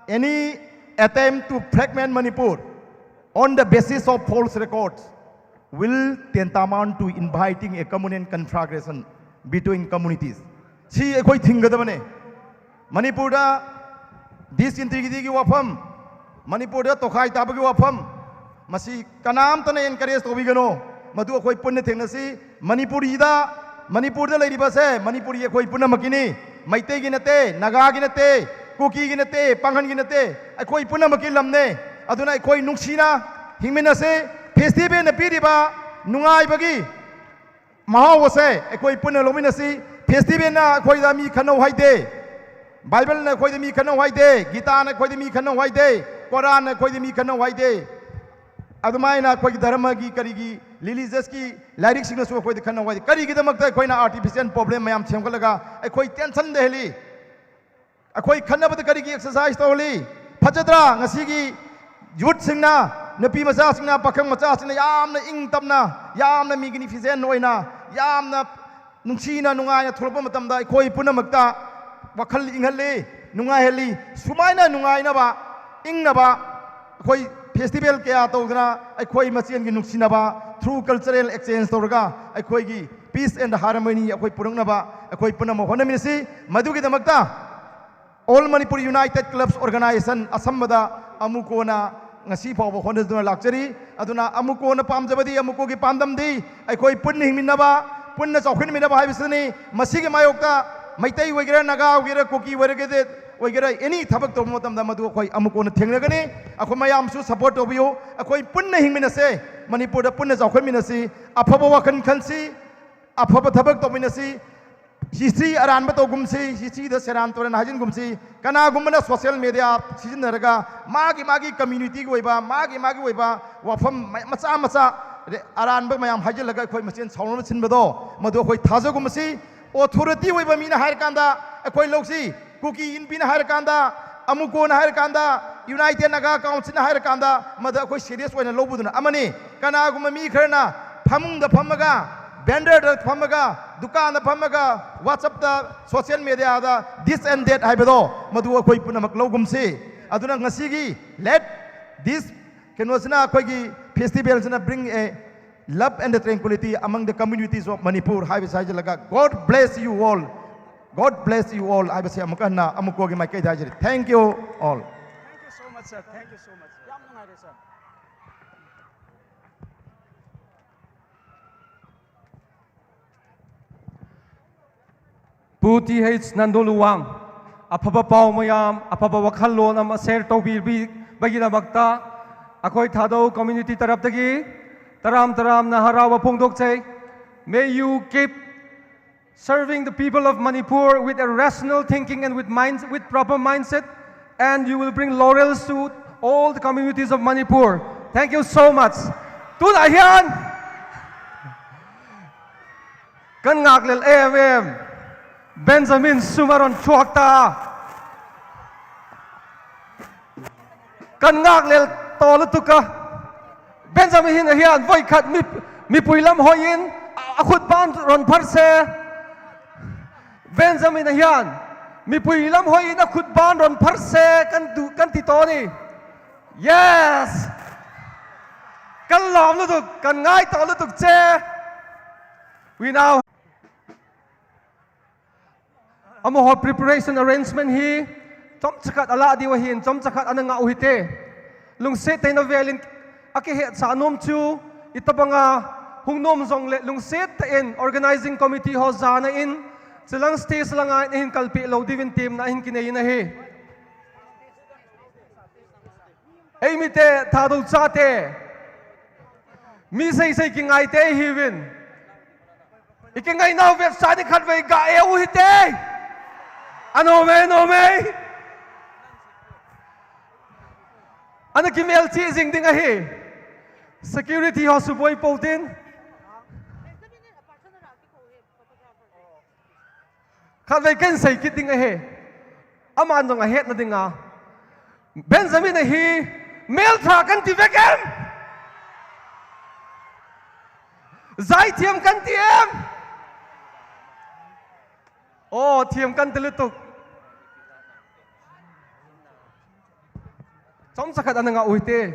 Any attempt to fragment Manipur on the basis of false records will tantamount to inviting a communal conflagration between communities. Si ekoi thingadabane. Manipurda disintegrity ki wafam, Manipurda tokhai tabagi wafam, masi kanam tana encourage tobigano, madu ekoi punna thengnasi Manipurda leriba se Manipuri ekoi punna makini, Maitei gi nate, Naga gi nate, Kuki gi nate, Panghan gi nate, ekoi punna maki lamne, aduna ekoi nungsina hingmina se festival na piriba nungai bagi mahau se ekoi punna lomina si festival na ekoi da mi khanau haide, Bible na ekoi da mi khanau haide, Gita na ekoi da mi khanau haide, Quran na ekoi da mi khanau haide, adumai na ekoi dharma gi karigi religious ki lyrics sing na su ekoi da khanau haide, karigi da makta ekoi na artificial problem mayam semgalaga ekoi tension dehli, ekoi khanabada karigi exercise tawli, phajadra ngasi gi youth singna Napi macha singna pakhang macha singna yamna ing tapna yamna magnificent oina yamna nungsina nungai thulpa matamda khoi punamakta wakhal inghalle nungai heli sumaina nungai na ba ingna ba khoi festival kya tawdna khoi machian gi nungsina ba through cultural exchange tawraga khoi gi peace and harmony khoi purangna ba khoi punama honami si madugi damakta All Manipur United Clubs Organization Asambada amukona ngasi pawba khonda duna lakchari aduna amuko na pamjabadi amuko gi pandamdi aikoi punni hingminaba punna chawkhin minaba haibisani masigi mayokta maitai wegera naga wegera koki wegera wegera any thabak to motamda madu khoi amuko na thengnagani akhoi mayam su support obiyo akhoi punna hingminase Manipur da punna chawkhin minasi afaba wakhan khansi afaba thabak to minasi history aranba to gumsi history da seran toran hajin gumsi kana gumna social media season naraga magi community go iba magi oiba wafam macha aranba mayam hajil laga khoi machine sawnam sinbado madu khoi thaja gumsi authority oiba mina hair kanda khoi loksi kuki in pina hair kanda amuko na hair kanda united naga council na hair kanda madu khoi serious oina lobuduna amani kana gum mi kharna phamung da phamaga Vendor da phamaga, dukan da phamaga, WhatsApp da, social media da, this and that haibado, madu akoi punamak logumsi. Aduna ngasigi, let this kenwasna akoi gi festivals na bring a love and tranquility among the communities of Manipur. Haibisai laga. God bless you all. God bless you all. Haibisai amukanna amuko gi makai jajiri. Thank you all. Thank you so much, sir. Thank you so much. Yam nungai sir. Puti H Nanduluwang, Apapa Pau Mayam, Apapa Wakalon, and Maser Tobi Bagina Bakta, Akoi THADOU community Taraptagi, Taram Naharawa Pungdokse. May you keep serving the people of Manipur with a rational thinking and with proper mindset, and you will bring laurels to all the communities of Manipur. Thank you so much. Tunahian! Kan ngaklil AMM. Benjamin Sumaron Chuakta Kan lel Tolutuka Benjamin Hinahian Voikat Mi Puilam Hoyin Akut Ban Ron Parse Benjamin Hian Mi Puilam Hoyin Akut Ban Ron Parse Kan Titoni Yes Kan Lam Lutuk Kan Ngai Tolutuk Che We now Amo preparation arrangement hi tom chakat ala di wahin tom chakat ananga uhite lungset tay na velin akihet sa anom chu itabanga hungnom zongle lungset in organizing committee ho zana in silang stage lang in kalpi lo divin team na hin kinay na hi ay mite THADOU chate mi say kingay te hiwin ikingay na vet sani khatway ga e uhite Ano me? Ano kimel chasing ding ahi? Security ho suboy potin. Kadway ken say kiting ahi. Aman dong ahet na dinga. Benjamin ahi mail truck kan tivegem. Zai tiam kan tiam. Oh, tiam kan telutuk. som sakat ananga uite.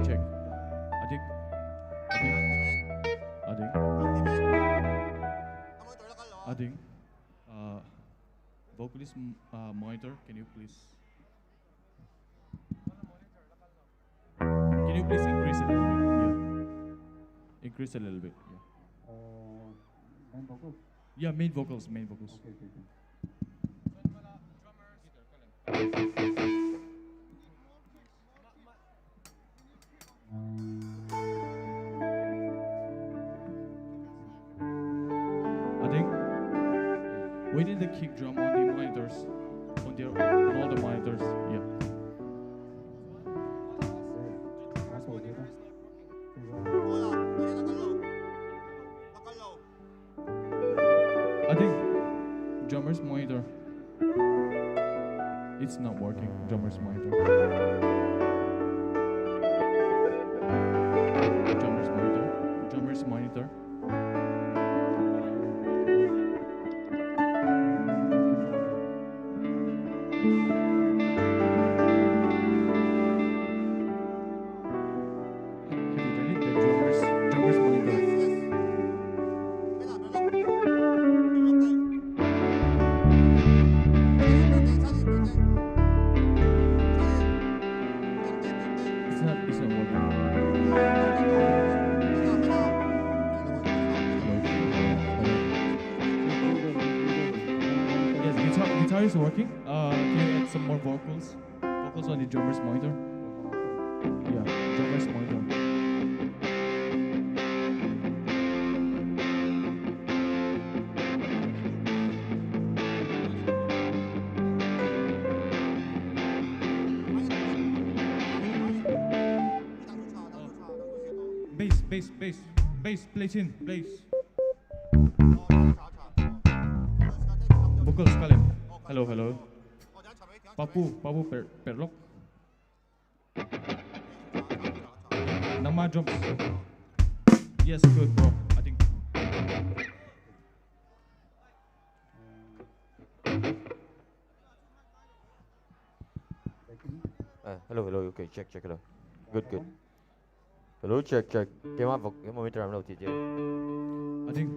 Check. Adik. Adik. Adik. Vocalist monitor, can you please increase a little bit? Yeah. Increase a little bit. Yeah. Main vocals. Yeah, main vocals, main vocals. Okay, okay, okay. Adik. We need the kick drum on the monitors, on all the monitors. It's not working. Drummer's monitor. Drummer's monitor. Drummer's monitor. Guitar is working. Can you add some more vocals? Vocals on the drummer's monitor. Yeah, drummer's monitor. Bass, plays in, plays. Vocals kalian. Hello. Papu perlok. Nama drums. Yes, good bro. I think. Hello. Okay, check. Hello. Good. Hello, check. Cái monitor làm đâu thì chưa? I think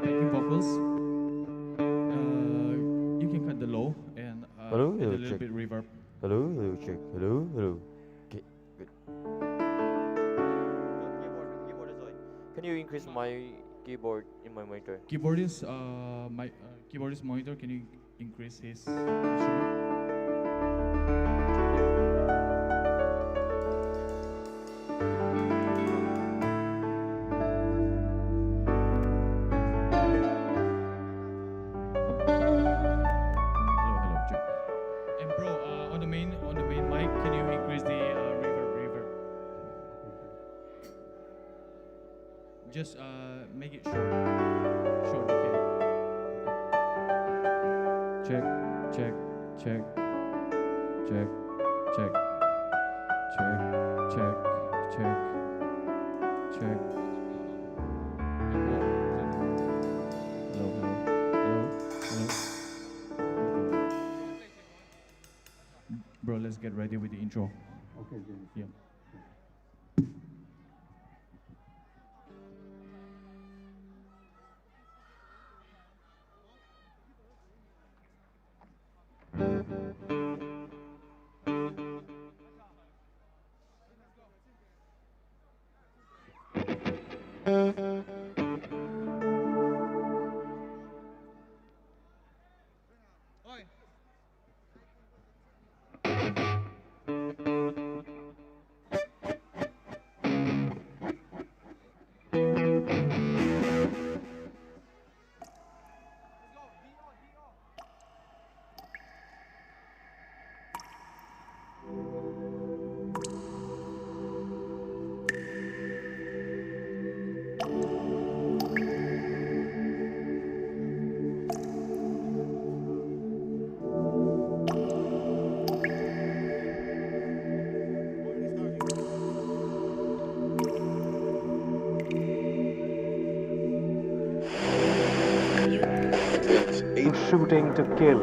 backing vocals. You can cut the low and add a little check. bit reverb. Hello, check. Hello. Okay, good. Keyboard is on. Can you increase my keyboard in my monitor? Keyboardist, my keyboardist monitor. Can you increase his instrument? Just make it short, okay. Check. Hello. Bro, let's get ready with the intro. Okay, James. Yeah. Shooting to kill.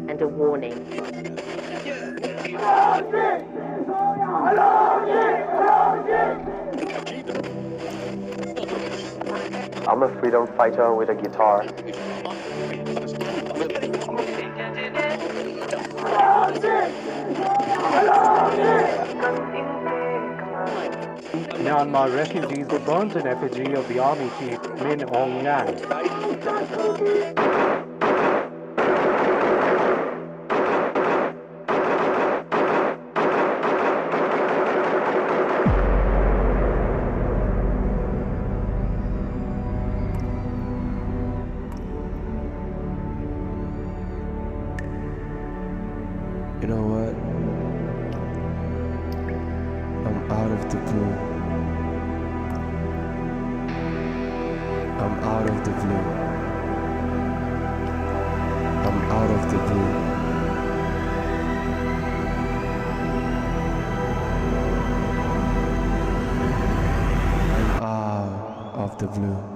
And a warning. I'm a freedom fighter with a guitar. Myanmar refugees were burnt in effigy of the army chief Min Aung Hlaing. You know what? I'm out of the blue. out of the blue. I'm out of the blue. I'm out of the blue.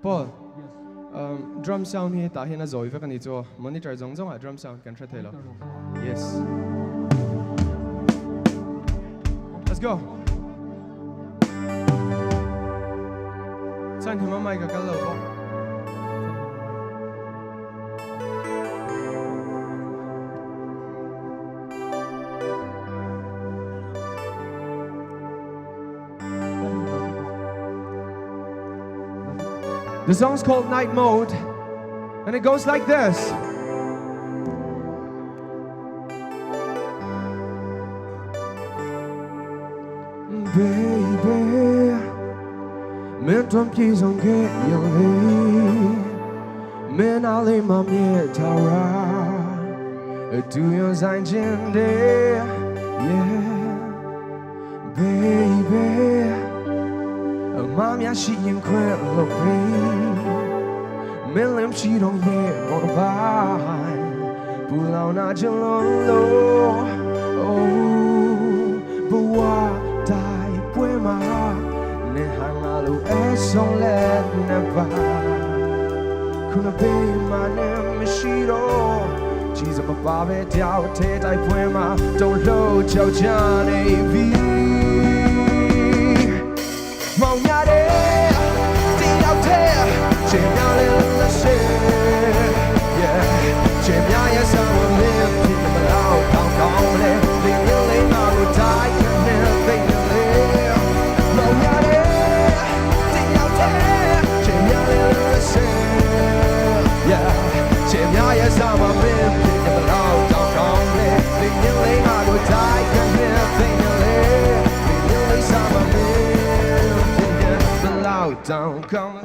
Paul, drum sound hi ta hena zoi ve kan ni cho monitor zong zong a drum sound kan thra thelo. Yes. Let's go. Chan hima mai ka kal lo bo. The song's called Night Mode, and it goes like this. Baby, men don't please don't get your lay. Men I'll lay my mere tower. Do your sign day, yeah, baby. Mom, yeah, she ain't quit looking. Millim, she don't yet go by. Pull out not your low. Oh, but what die with my heart? Nehangalo es on let never. Kuna be my name, Mishiro. She's a baby, doubt it, I put my don't load your Johnny V. Mong nhà đê đi đâu thế chìm nhau lên là xe chìm nhau như sao mà lên thì mà lao cao cao lên tình yêu lấy mà người trái cho nên tình yêu lên mong nhà đê đi đâu thế chìm nhau lên là xe chìm nhau như sao mà lên thì mà lao cao cao lên tình yêu lấy mà người trái cho nên tình yêu lên tình yêu lấy sao mà lên don't come.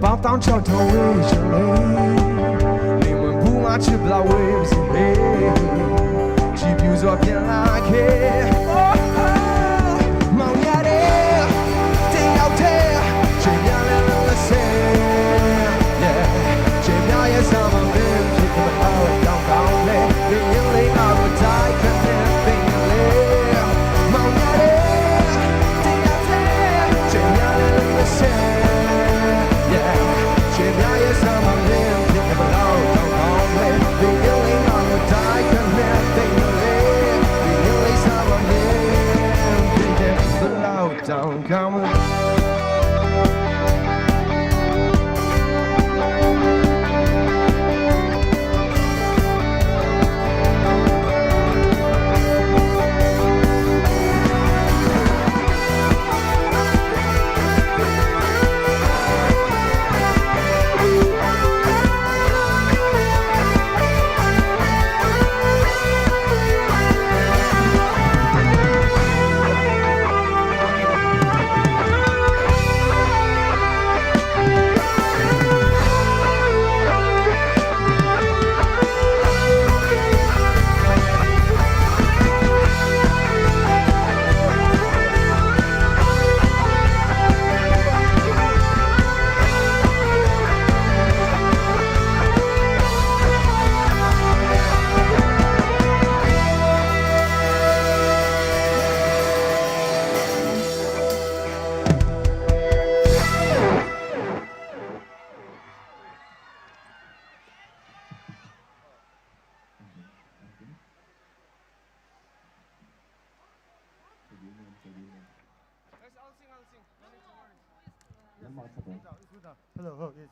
Bao tao cho thâu trở lên để mình buông á chụp lao em gì hết chỉ biểu do biển là kia mong nhà đê tình yêu thế chỉ nhà lên là xe chỉ nhà như sao mà bên chỉ có bao cao cao lên tình yêu lấy nào của trái cần thêm tình yêu lên mong nhà đê tình yêu thế chỉ nhà lên là xe chìm nhau như sao mà lên thì mà lâu cao cao lên tình yêu lấy nào người trái cần thêm tình yêu lên tình yêu lấy sao mà lên thì mà lâu cao cao lên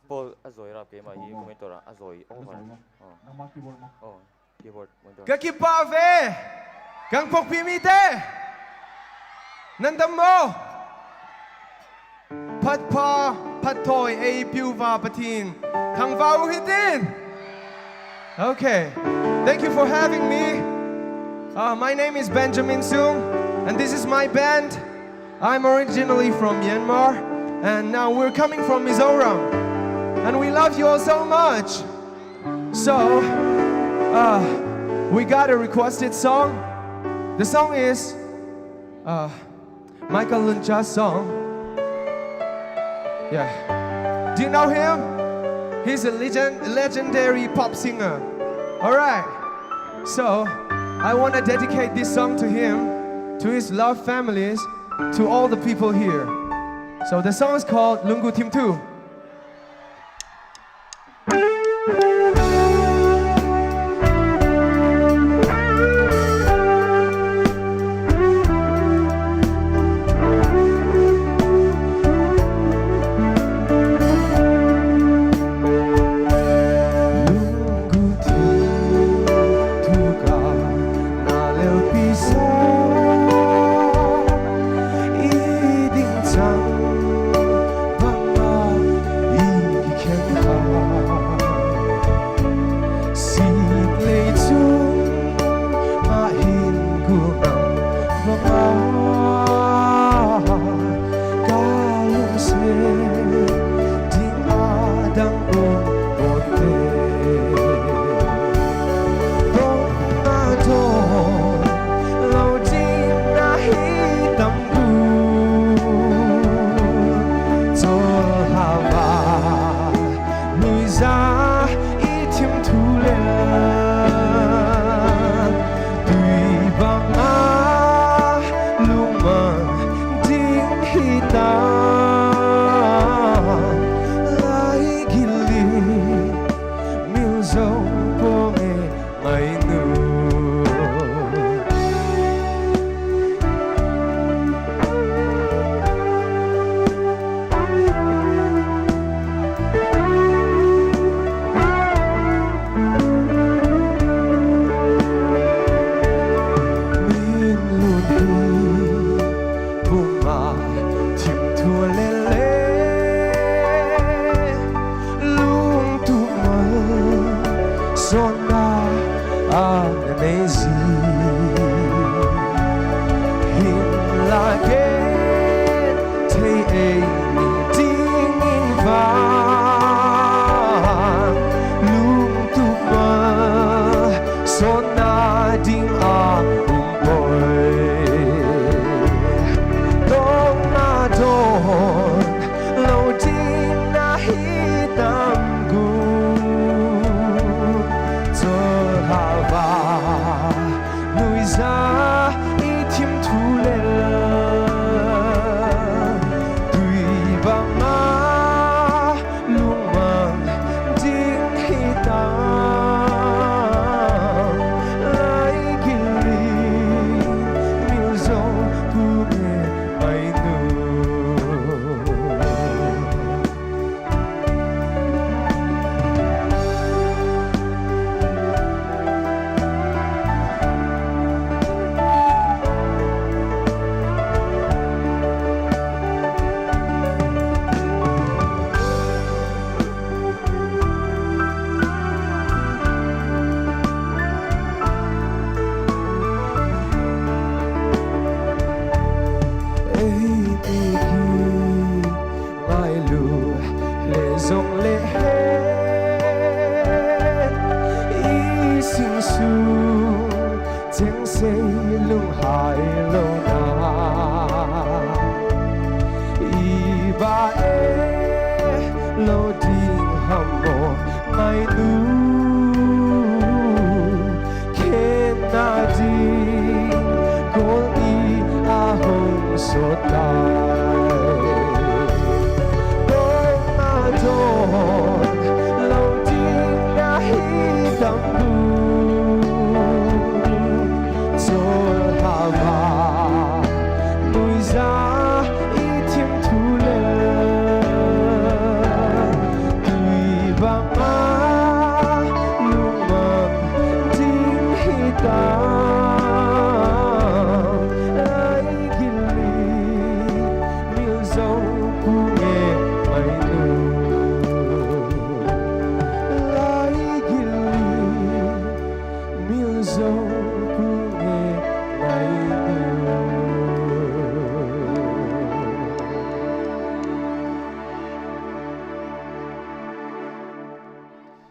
Paul azoi rap ke ma hi monitor azoi on oh keyboard monitor KANGPOKPI KANGPOKPI mi te nandam mo pat pa pat toy a piu va patin kang vau hitin. Okay, thank you for having me. My name is Benjamin Sung, and this is my band. I'm originally from Myanmar, and now we're coming from Mizoram. and we love you all so much. So, we got a requested song. The song is Michael Luncha's song. Yeah. Do you know him? He's a legendary pop singer. Alright. So, I want to dedicate this song to him, to his loved families, to all the people here. So the song is called Lungu Tim 2.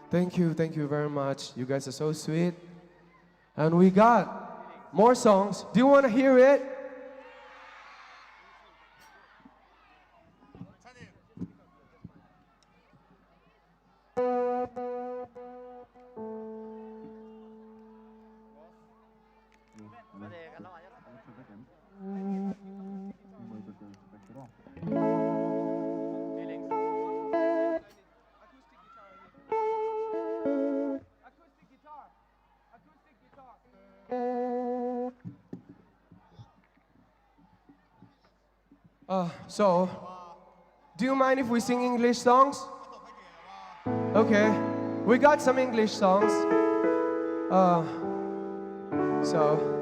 Thank you very much. You guys are so sweet. And we got more songs. Do you want to hear it? So, do you mind if we sing English songs? Okay, we got some English songs. So.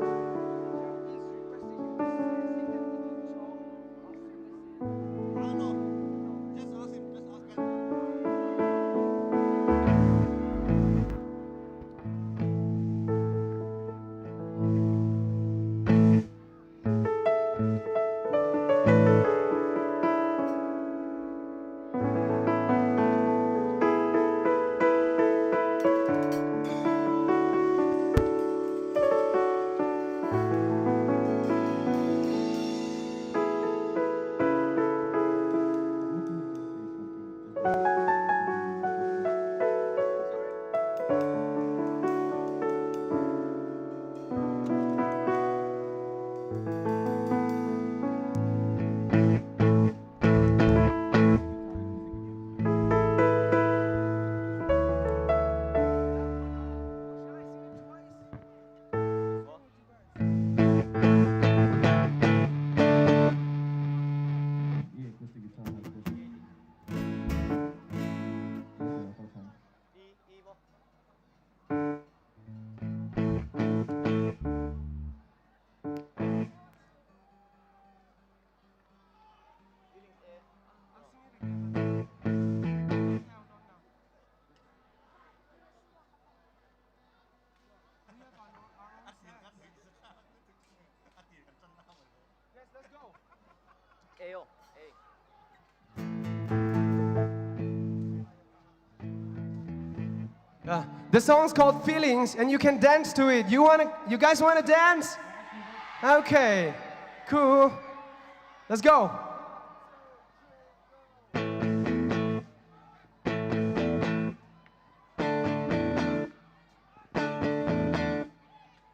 The song's called Feelings, and you can dance to it. You guys wanna dance? Okay, cool. Let's go.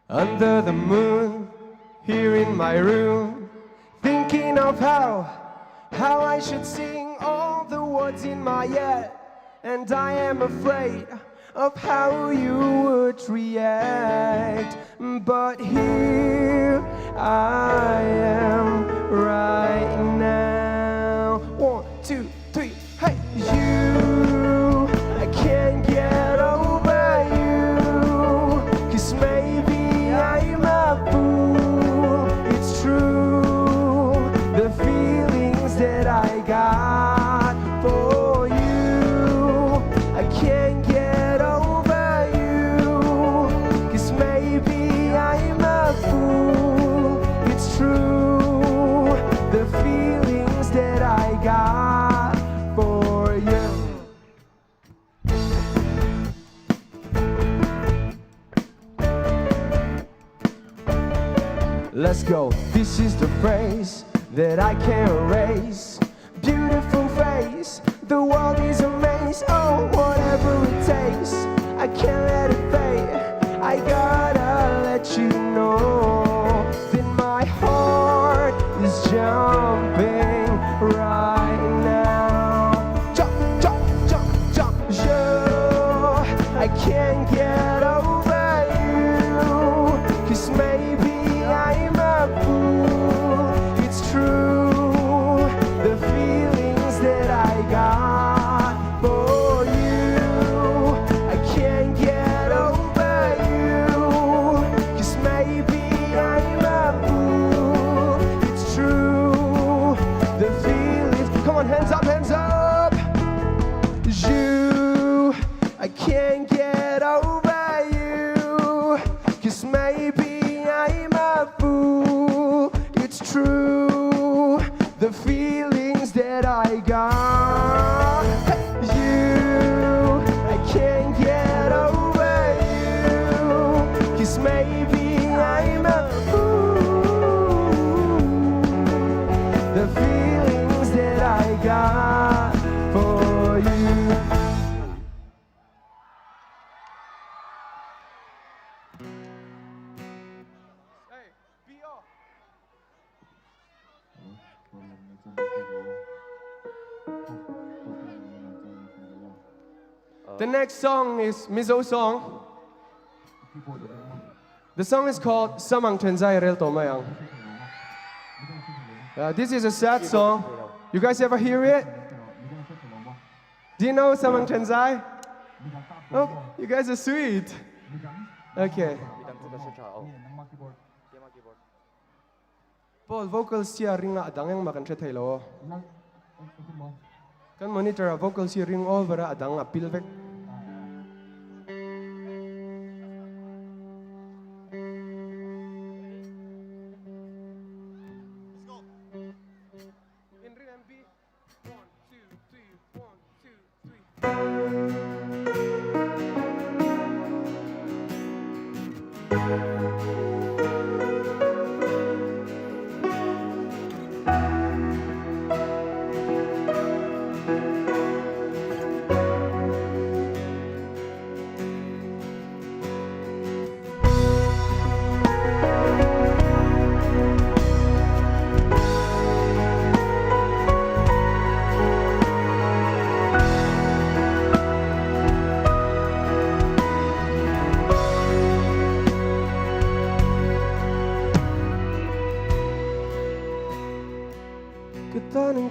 Under the moon, here in my room, thinking of how I should sing all the words in my head, and I am afraid of how you would react. But here I am right now. 1, 2, 3, hey! You, I can't get over you, 'cause maybe I'm a fool. It's true, the feelings that I got for you, I can't get over you, 'cause maybe I'm a fool. It's true, the feelings that I got for you. Let's go. This is the phrase that I can't erase. Beautiful face, the world is a maze. Oh, whatever it takes, I can't let it fade. I gotta let you know that my heart is jumping right now. Jump, jump, jump, jump. You, I can't get over you, 'cause maybe I'm a fool. It's true, the feelings that I got for you, I can't get over you, 'cause maybe I'm a fool. It's true, the feelings. Come on, hands up, hands up. You, I can't get over you, 'cause maybe I'm a fool. It's true, the feelings that I got. You, I can't get The next song is Mizo song. The song is called Samang Tenzai Rel Tomayang. This is a sad song. You guys ever hear it? Do you know Samang Tenzai? Oh, you guys are sweet. Okay. Paul vocals siya ringa adang yang makan siya tayo. Kan monitor vocals siya ring all bara adang pilvek.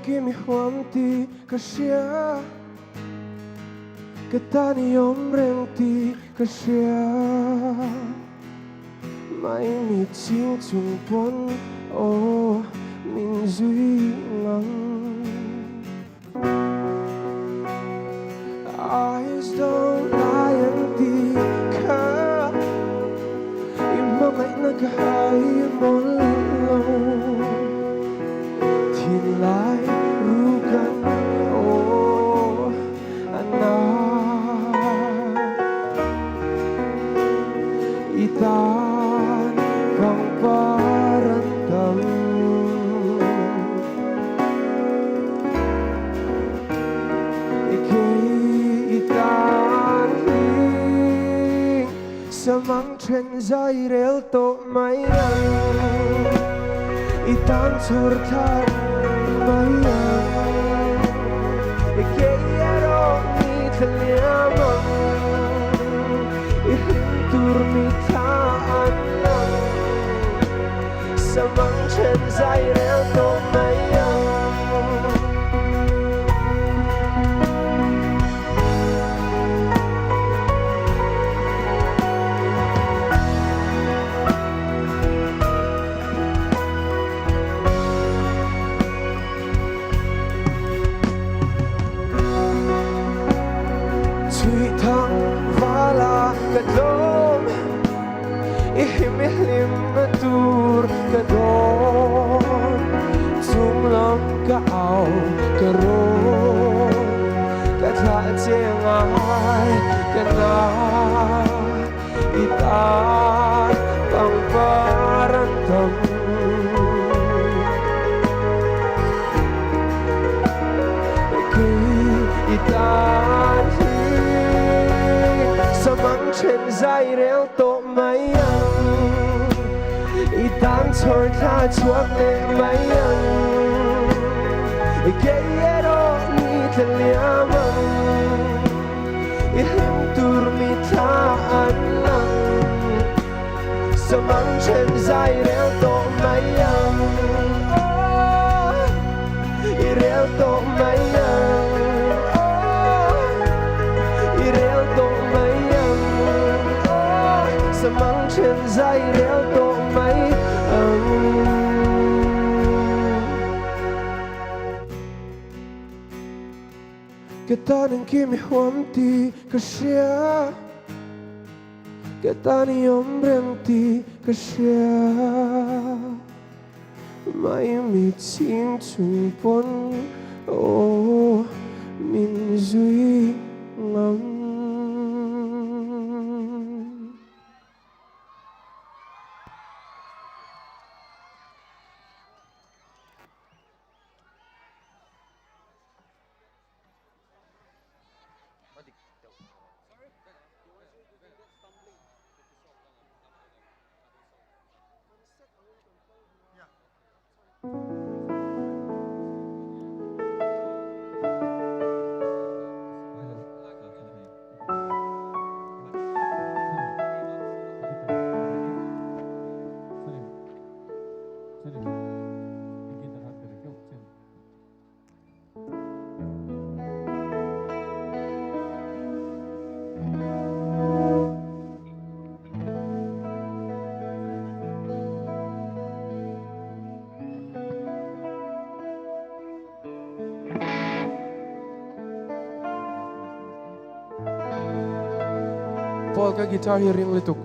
Kimi huamti kasya Ketani omrengti kasya Mai mi ching chung pon o min zui ngang Eyes don't lie empty ka Imamay naghay mo Tin lai rugan oh anak Itan kang parandam Ikay itan hing Samang trenzai rel to mayang Itan surtar mayang Ikayaro ni talyamang Ihintur ni taan lang Samang trenzai rel to mayang Kadom ihimihlim matur kadom Tumlam kaaw karon Kata jengay kana Itan pang parandam Itan Samang trenzai rel to mayang Itan chor tha chuak le mayang Ikayero ni talyamang Ihim tur mi taan lang Samang trenzai rel to mayang Oh, irel to mayang Samang trenzai rel to may Kataning kimi huamti kasya Katani omrengti kasya May mi ching chung pon o min zui ngam Paul ka guitar hi ring lituk.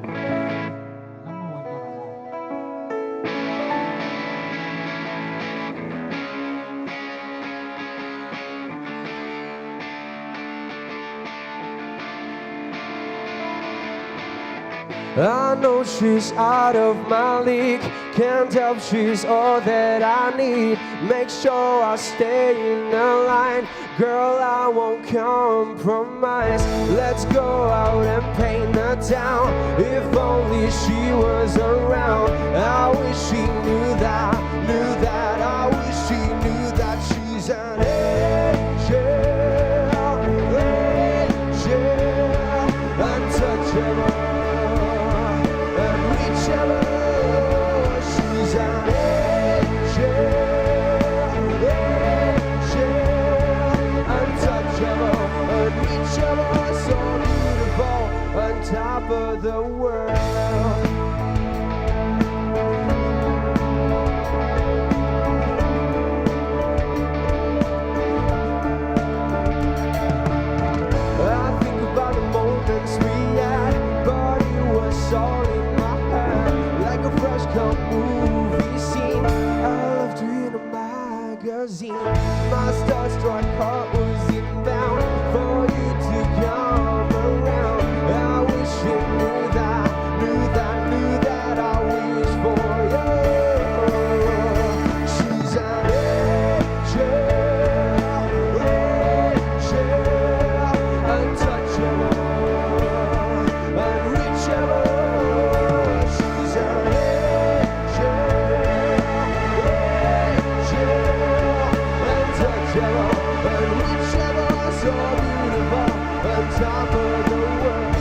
I know she's out of my league. Can't help she's all that I need. Make sure I stay in the line. Girl, I won't compromise. Let's go out and paint the town. If only she was around. I wish she knew that. I wish she knew that she's an angel, untouchable. She's an angel, untouchable, unreachable, so beautiful, on top of the world. I think about the moments we had, but it was all in my head, like a fresh cut movie scene. I love to read a magazine. My starstruck heart was inbound for you to come around. I wish you knew that I wish for you. She's an angel, untouchable, unreachable. She's an angel, untouchable, unreachable, so beautiful, on top of the world.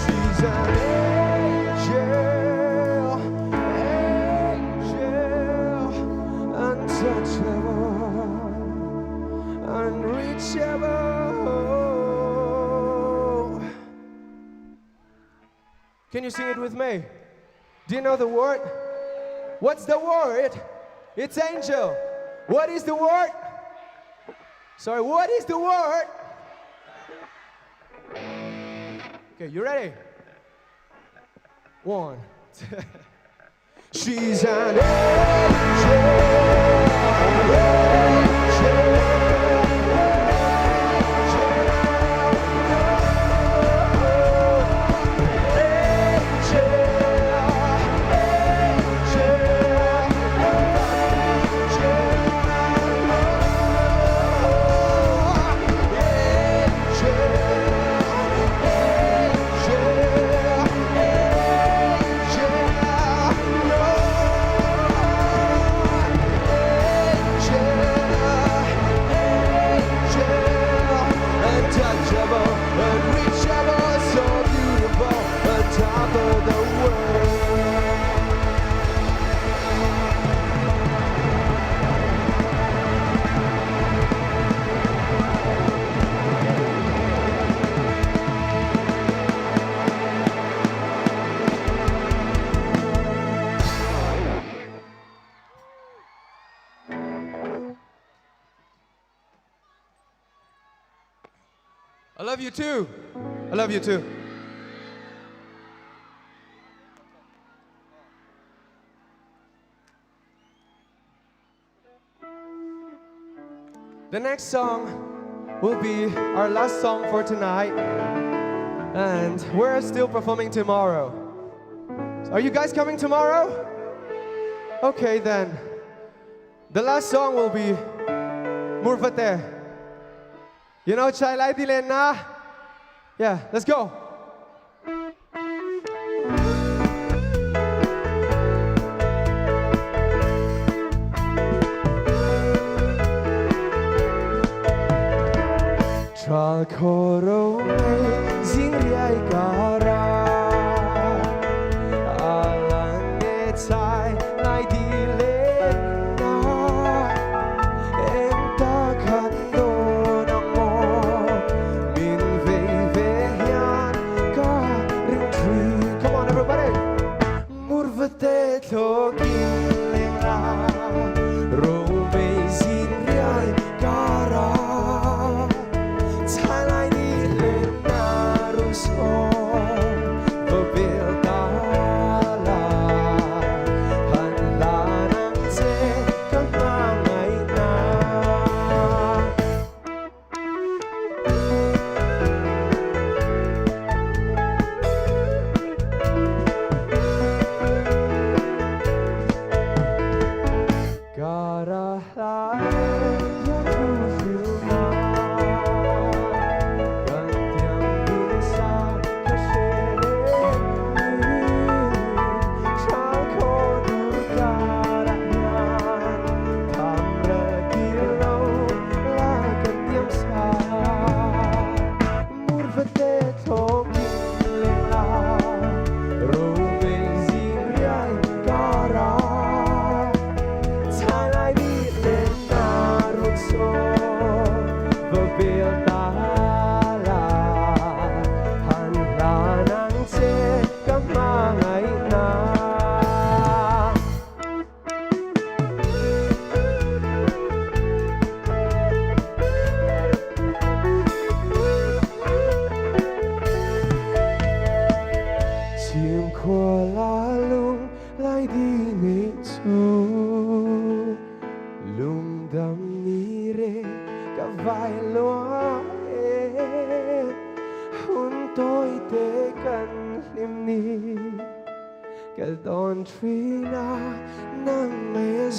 She's an angel, untouchable, unreachable. Can you sing it with me? Do you know the word? What's the word? It's angel. What is the word? Sorry, what is the word? Okay, you ready? One, two. She's an untouchable, unreachable, so beautiful, on top of the world. I love you too. I love you too. The next song will be our last song for tonight, and we're still performing tomorrow. Are you guys coming tomorrow? Okay then. The last song will be Murvate. You know Chai Lai Dilen na? Yeah, let's go. Tral koro zingriai kara alang ne chai lai dilen na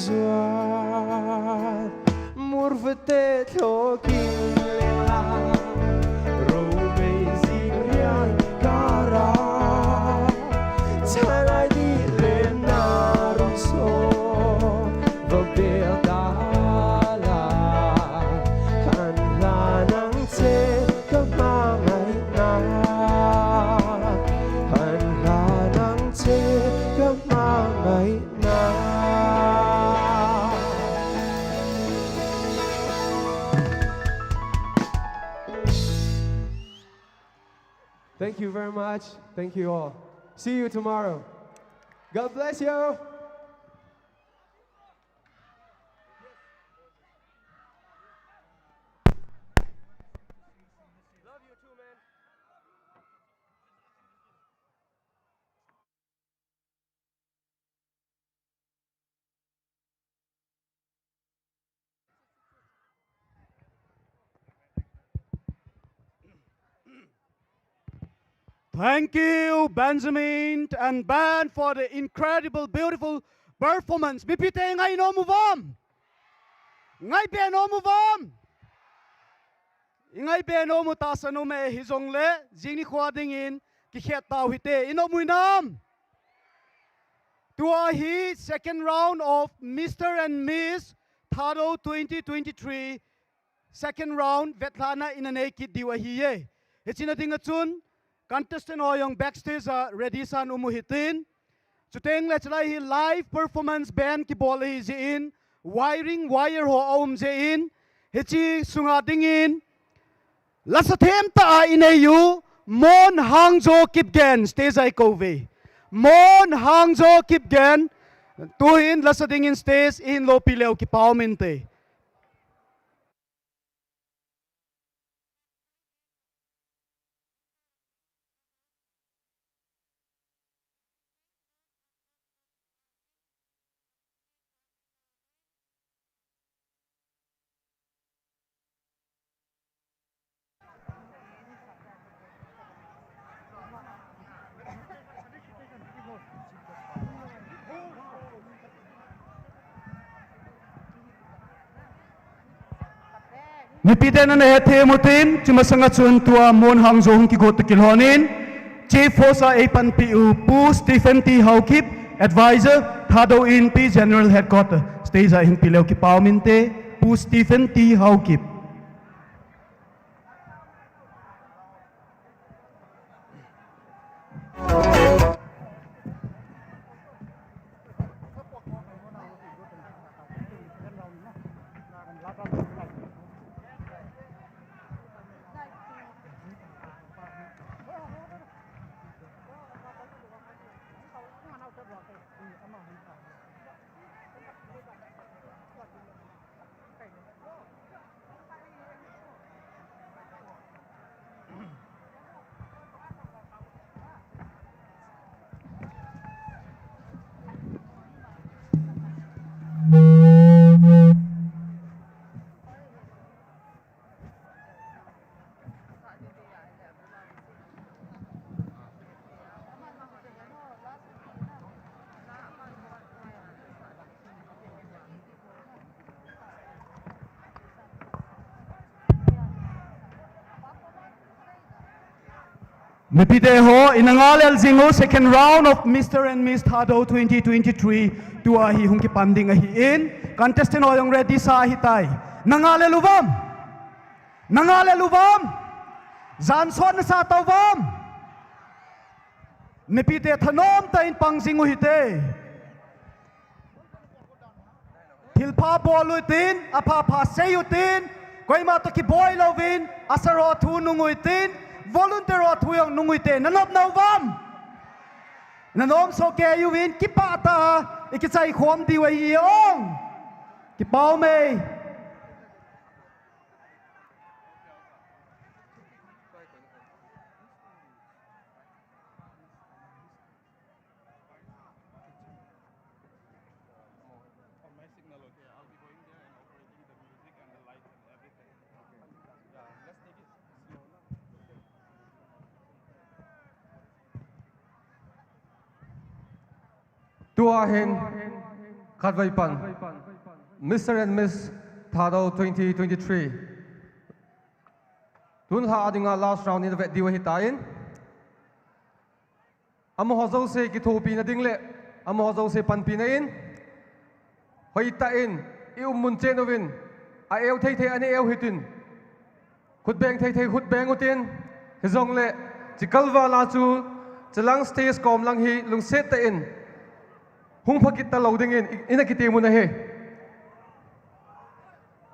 doan murvete thokin lela rome zirian kara tanai di lena ruso vabedala kan lanang te kamangay na kan lanang te kamangay na. Thank you very much. Thank you all. See you tomorrow. God bless you. Thank you, Benjamin and band, for the incredible, beautiful performance. Bipite ngay no move on. Ngay be no move on. Ngay be no mutasa no me hizong le jingni khwading in ki khet tau hite ino muinam. Tua hi second round of Mr. and Miss THADOU 2023 second round vetlana in a naked diwa hiye. Hechina dinga chun contestant oyong backstage ready san umuhitin. Chuteng let's hi live performance band ki bol hi in wiring wire ho om je in hechi sunga dingin lasathem ta inayu mon hangjo kipgen stage ai kove mon hangjo kipgen tuhin lasading in stage in lo pileu ki paumente. Nipide na nahete mutin, chumasanga chun tua mon hangzo hong ki got kilhonin, Chief Fosa Apan PU Pu Stephen T. Haokip, Advisor, THADOU in P General Headquarter, stays in Pileu ki Pauminte, Pu Stephen T. Haokip. Nipide ho inangal el zingo second round of Mr. and Miss THADOU 2023 tua hi hungki panding hi in contestant oyong ready sa hitai nangale luvam zanson sa tawam nipide thanom ta in pangsingo hite thilpa bolutin apa pa seyutin koima to ki boy lovin asaro thu nunguitin volunteer at huyang nunguite nanop nauvam nanom so ke you win kipata ikitsai khom diwa yong kipau me Tua hin Kadvaipan, Mr. and Miss THADOU 2023. Tun ha adinga last round in the vet diwa hitain. Amo hozo se kitopi na dingle, amo hozo se panpi na in. Hoitain, iu munchenovin, a eo thay thay ane eo hitin. Khut bang thay thay khut bang utin. Hizong le, chikalva la chu, chilang stage kom lang hi lung set ta in. Hung pakit ta loading in, inakiti mo na he.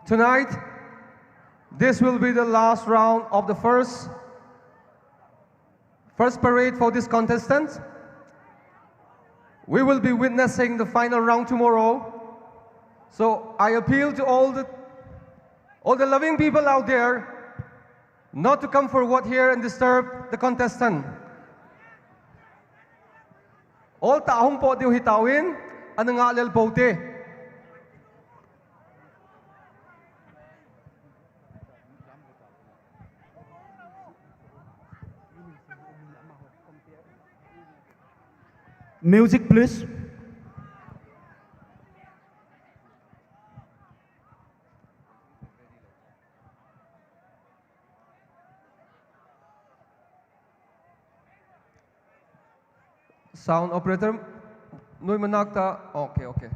Tonight, this will be the last round of the first parade for this contestant. We will be witnessing the final round tomorrow. So I appeal to all the loving people out there not to come forward here and disturb the contestant. All taong po diw hitawin, anong alal pote. Music, please. Sound operator, Nui Manakta. Okay, okay.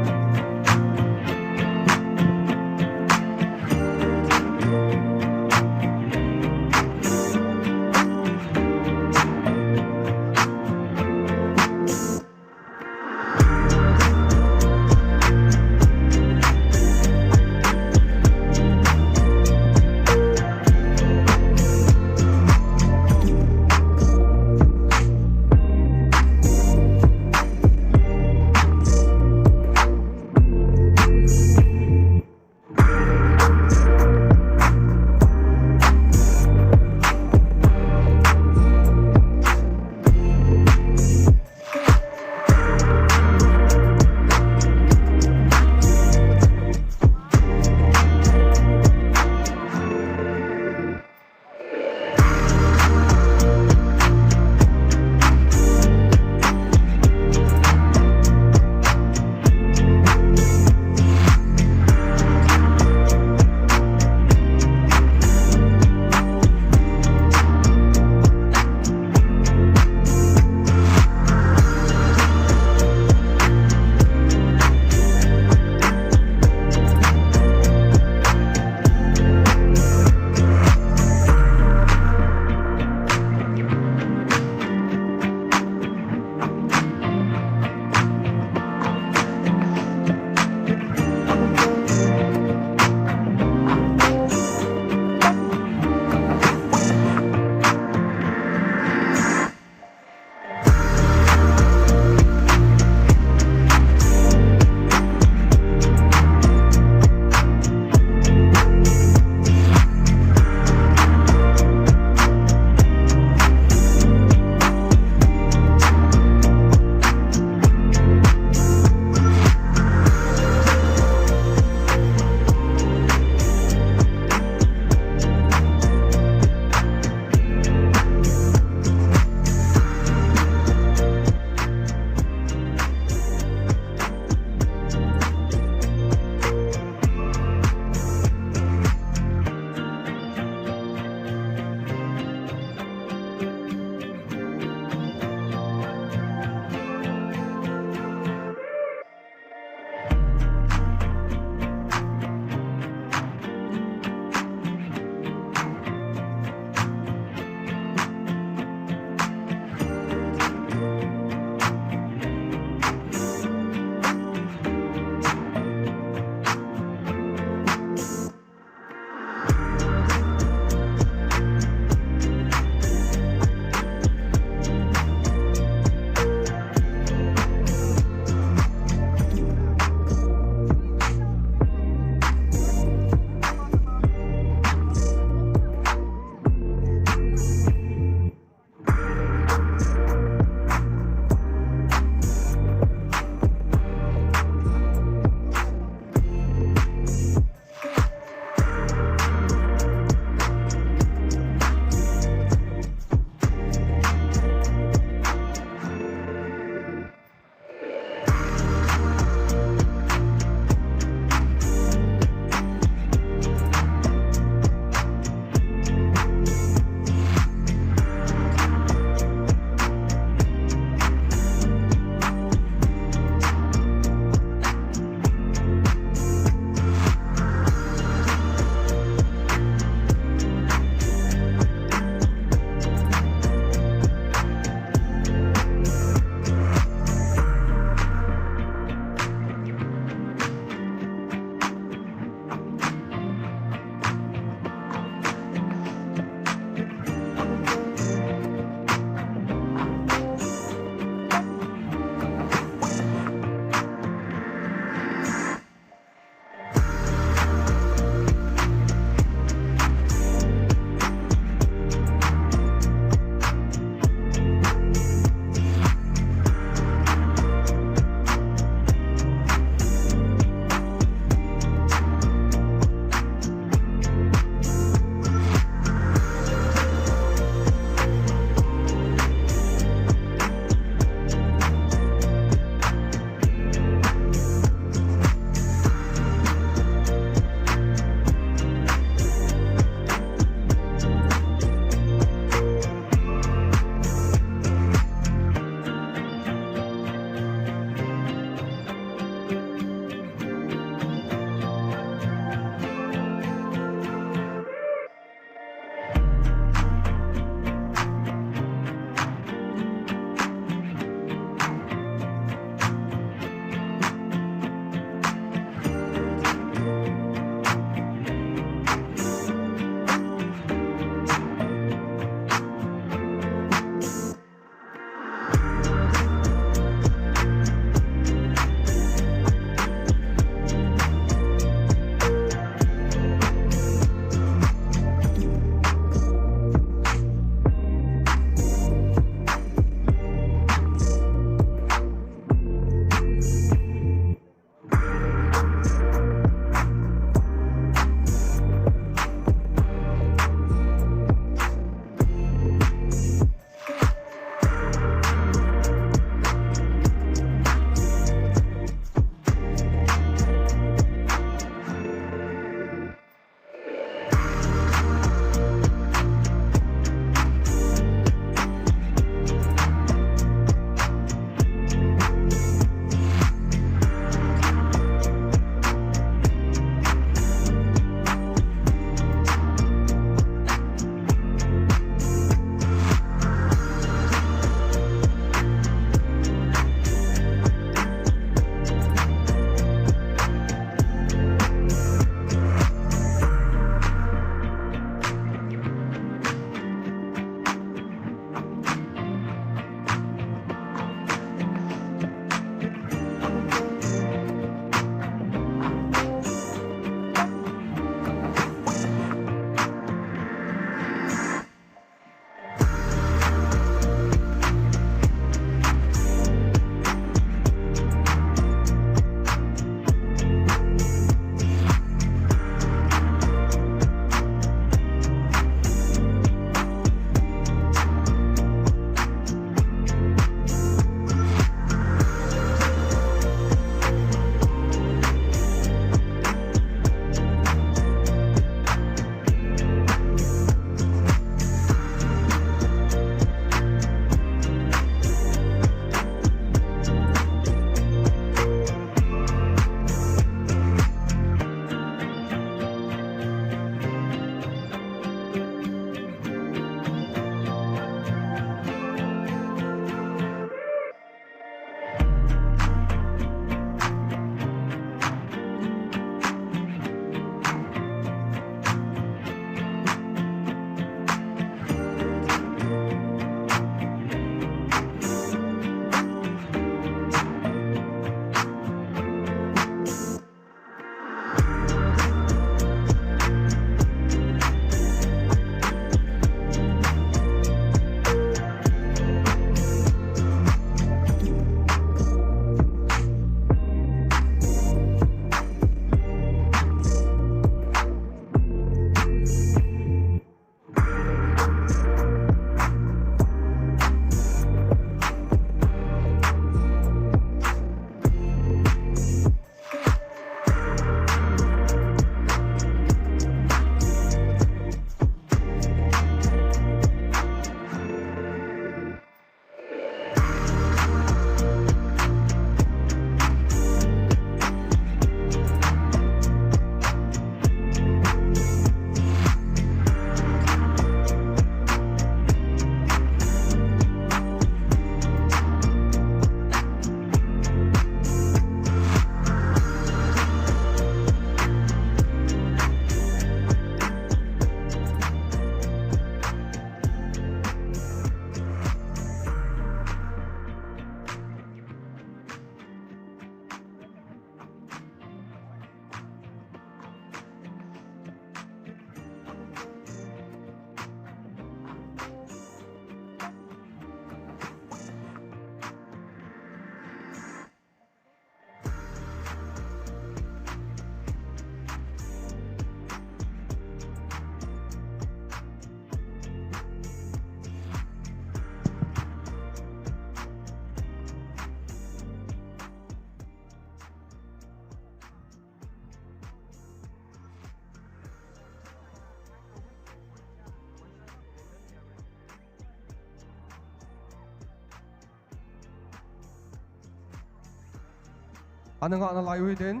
Ano nga na layo din?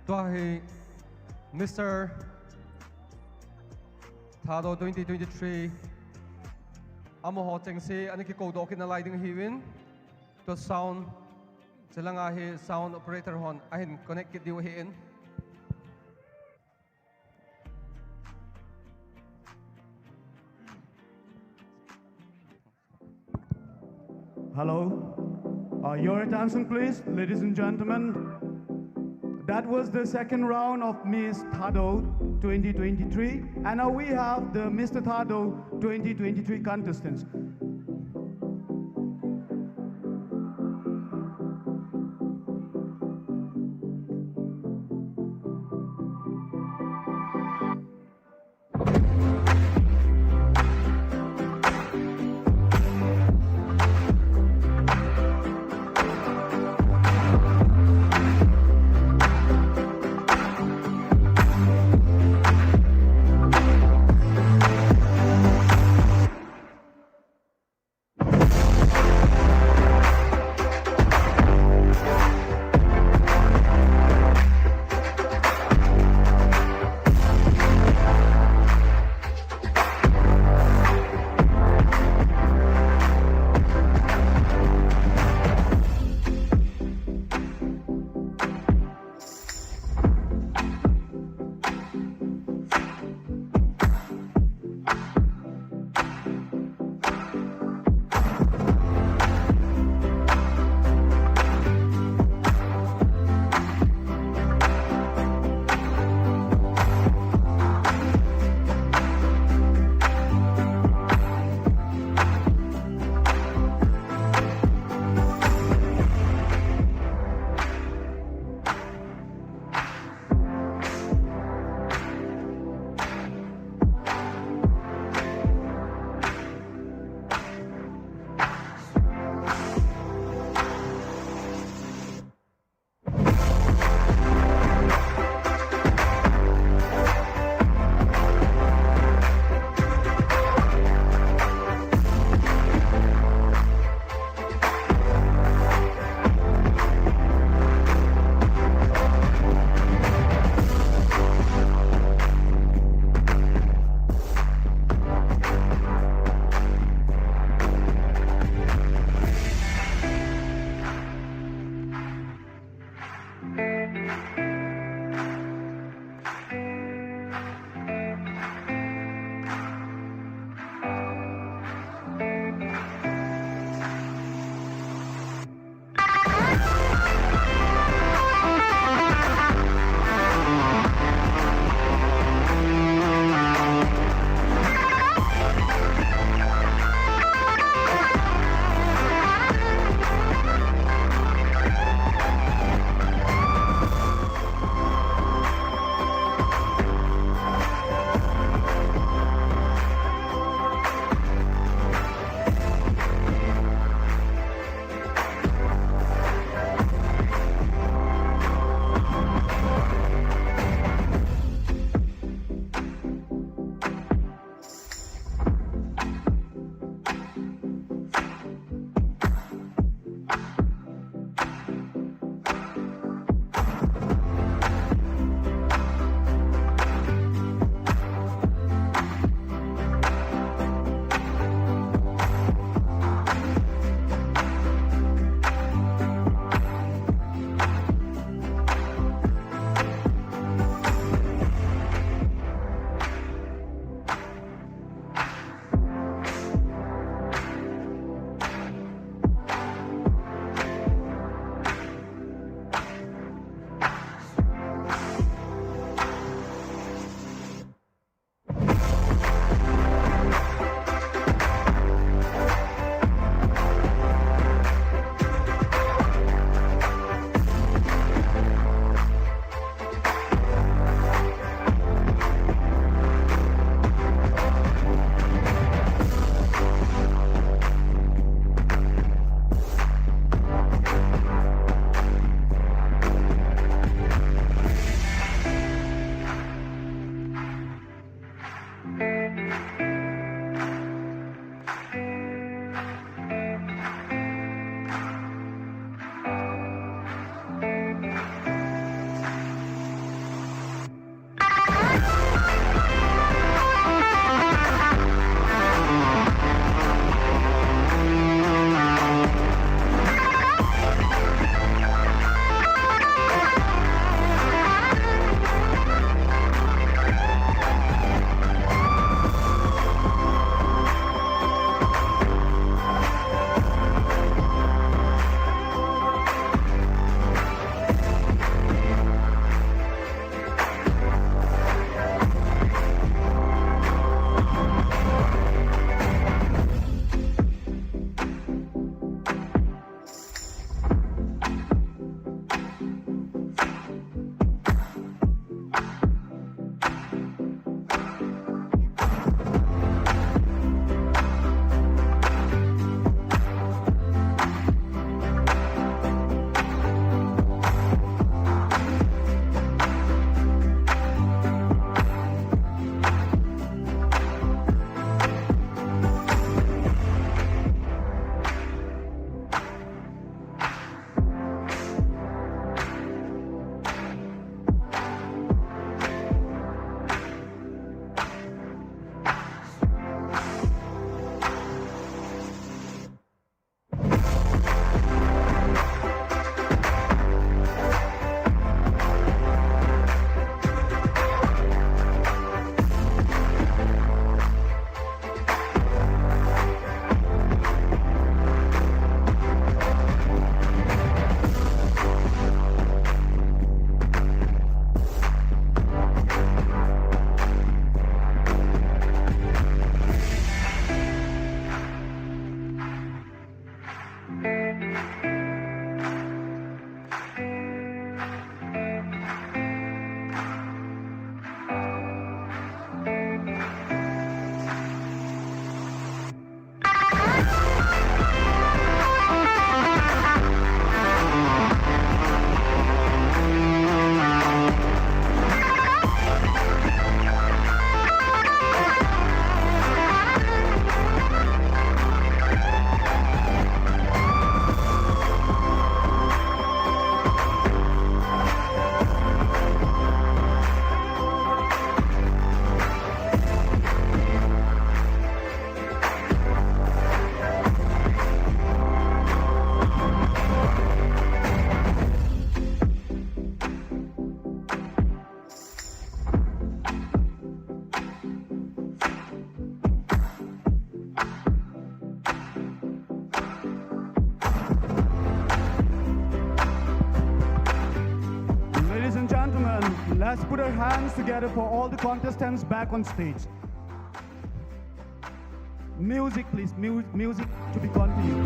Tuahi Mr. THADOU 2023 amo ho cheng si ani ki kodo ki na lighting hiwin to sound sila nga hi sound operator hon ahin connect kit diwa hiin. Hello. Your attention, please, ladies and gentlemen. That was the second round of Miss THADOU 2023. And now we have the Mr. THADOU 2023 contestants. Let's put our hands together for all the contestants back on stage. Music, please. Music to be continued.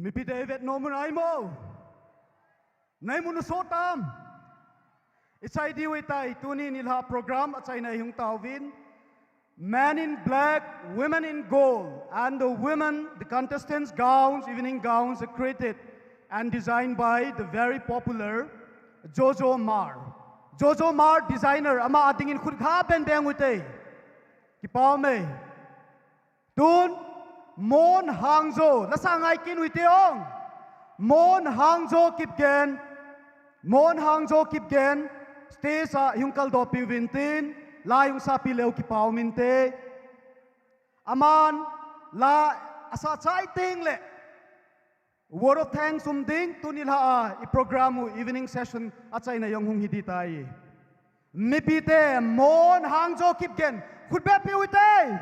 Mipi David nomun aimo. Naimun sotam. Isai diwitai tuni nilha program at na yung tawin. Men in black, women in gold, and the women, the contestants' gowns, evening gowns, are created and designed by the very popular Jojo Mar. Jojo Mar designer, ama adingin khudkha ben beng wite. Kipaw me. Tun Mon Hangzo, lasangai kin witeong. Mon Hangzo kipgen. Mon Hangzo kipgen. Stay sa yung kaldopi wintin. La yung sapi leo kipaw minte. Aman la asa chai ting le. Word of thanks ding tunilha I programu evening session at sa ina yung hung hiditay. Mipite Mon Hangzo kipgen. Khudbepi wite.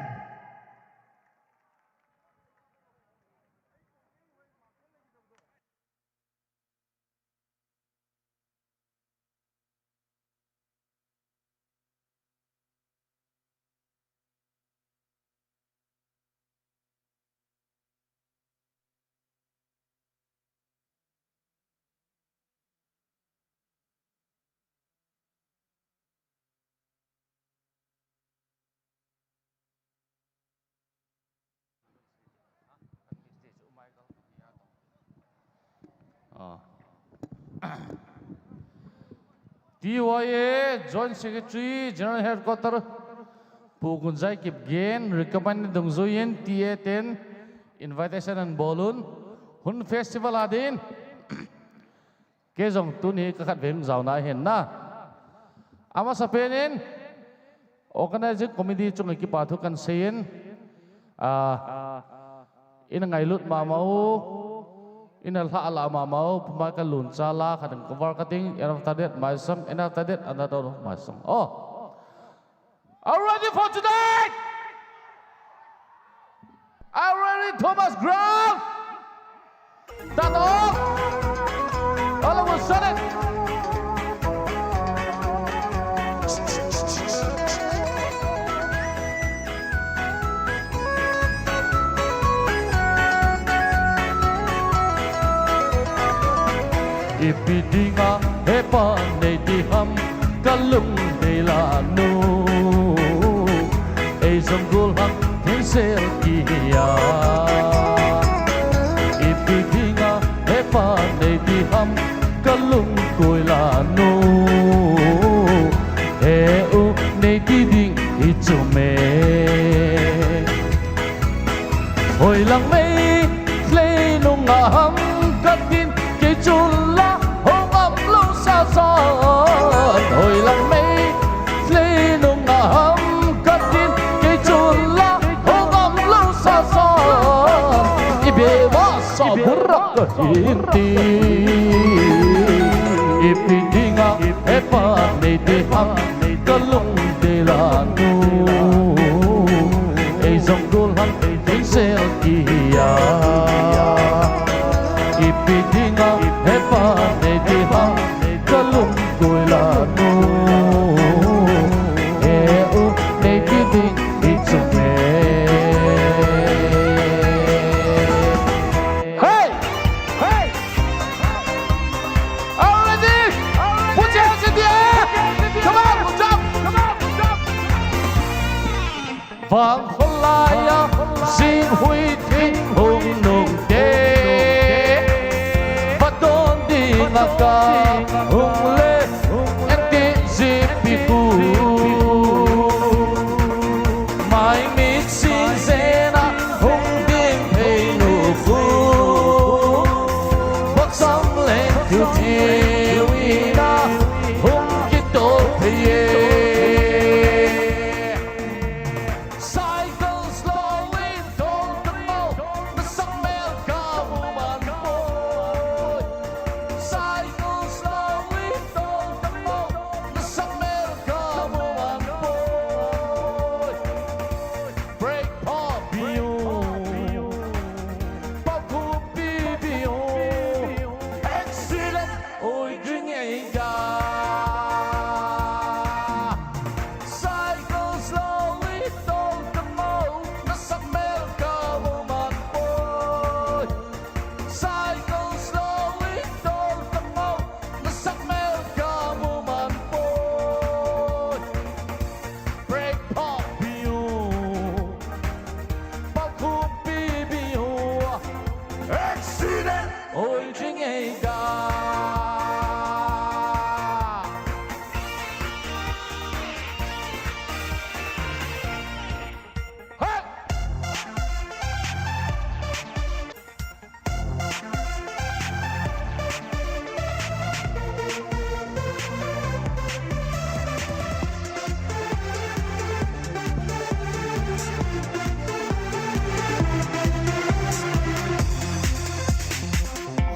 TYA Joint Secretary General Headquarter Pugunjai Kipgen recommended Dongzuyen TA10 invitation and balloon Hun Festival adin Kezong tuni kakat veng zauna hen na ama sapenin organizing committee chung ikipatu kan seyen ina ngailut mamau Inal hala mamau pemakan luncala kadang kawar kating enaf tadet masam enaf tadet another masam. Oh, are you ready for tonight? Are you ready, Thomas Grant? THADOU, all of a sudden. Ipidinga hepa ne diham kalung de la nu e zonggul ham tinsel kia Ipidinga hepa ne diham kalung koi la nu e u ne diding ichume hoi lang mei klei nung aham katin ke chulla hong am lu sa son hoi lang mei klei nung aham katin ke chulla hinti ipidinga epa nete hang kalung de la nu ei zong dul han ei sel kia ipidinga epa nete hang kalung doi la nu eu nei piding itsume vang kholaya sin hui thinh hung nung de badon di ngaka hung le enti zipi pu mai mit sin zena hung ding pei nu pu bak sam le tu thi na hung ki to pei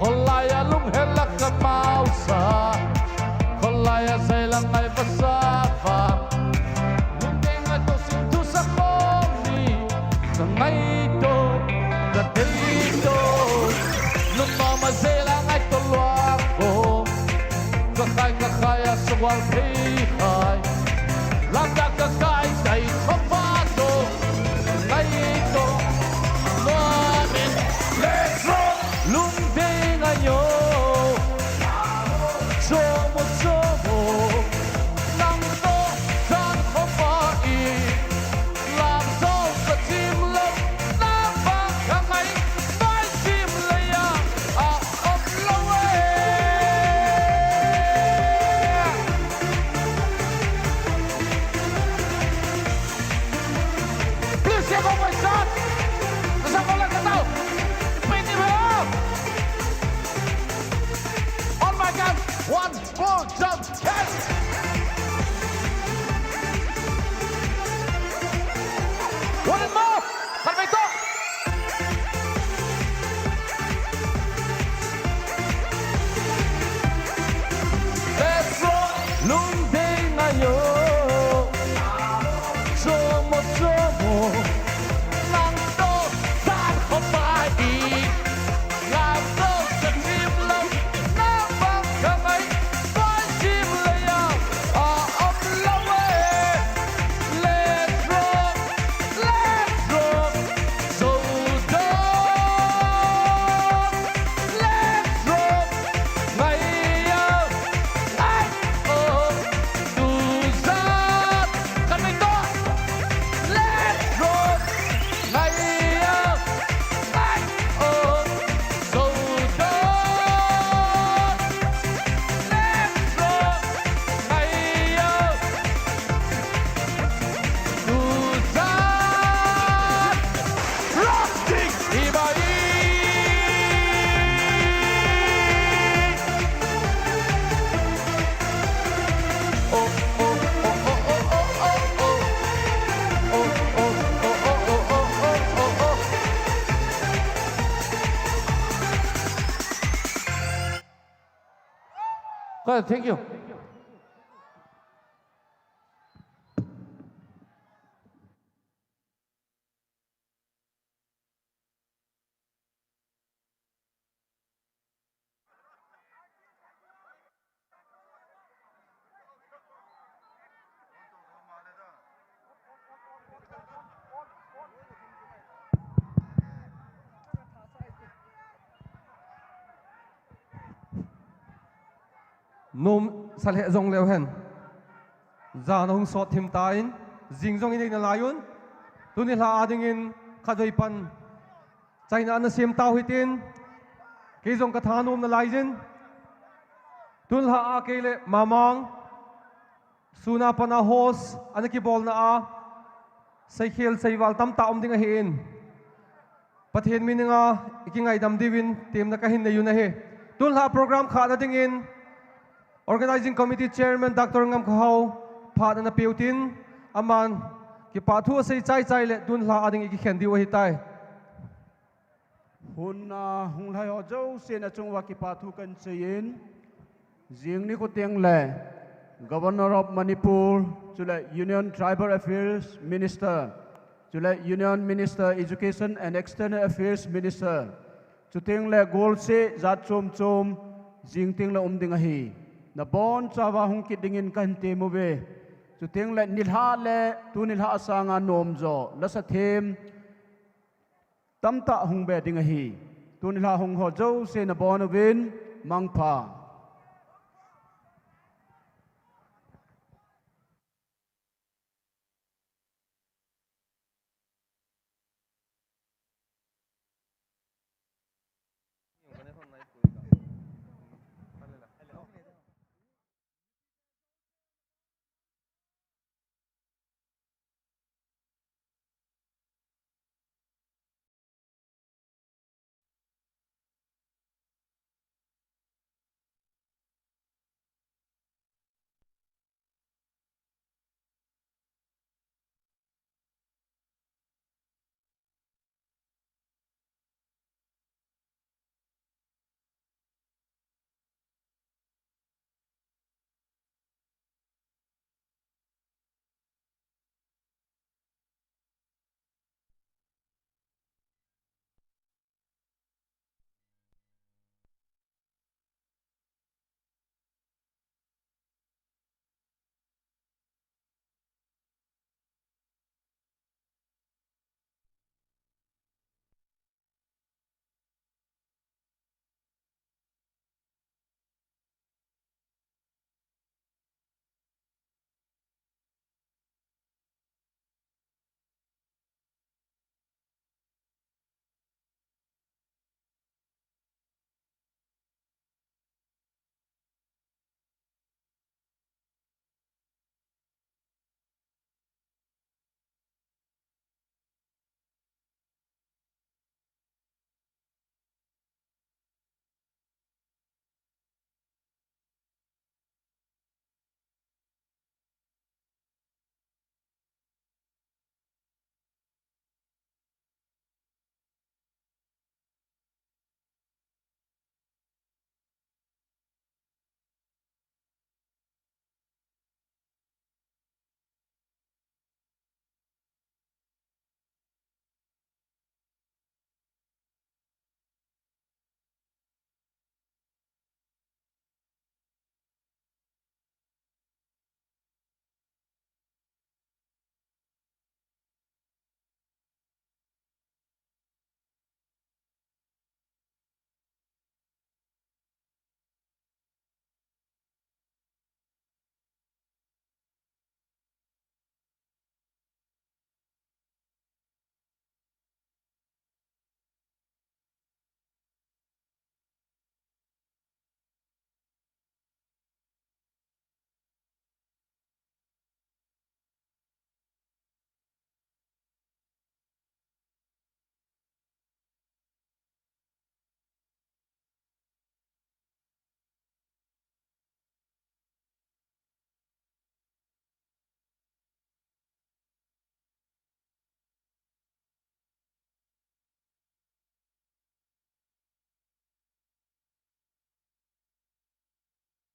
Kholaya lung helak ka mausa Kholaya say lang ay pasafa Nundeng ato sintu sa komi Sa ngaito, katilito Lumama say lang ay tulwak ko Kakay-kakaya sa walpihay Lagag-kakay kay kapato Ngaito, luamin Let's roll! Lungdeng anyo Somo-somo Nang to kan kapai Lam to sa timlong Nabang kamay May simlaya Aok lawe Good, thank you. Nôm sal hệ dòng leo hen za na hung sot thim tain jing zong in na layun tunin la ading in khadoi pan China na sim tau hitin ke zong ka thanom na laijin tun ha akele mamang suna pana hos anaki bol na a sai khel sai wal tam ta ding a hin pathen mininga ikingai dam divin tem na kahin na yun na he tun ha program kha na ding in Organizing Committee Chairman Dr. Ngam Khao Phat na Peutin Aman ki pathu sei chai chai le dun la ading ki khendi wa hitai hun hung lai ho jo se na chung wa ki pa thu kan chein jing ni ko teng le Governor of Manipur chule Union Tribal Affairs Minister chule Union Minister Education and External Affairs Minister chu teng le gol se zat chom chom jing teng le ding a hi na bon chawa hung ki dingin kan te mu ve chu teng le nilha le tu nilha sanga nom zo la sa them tam ta hung be ding a hi tu nilha hung ho jo se na bon win mang pha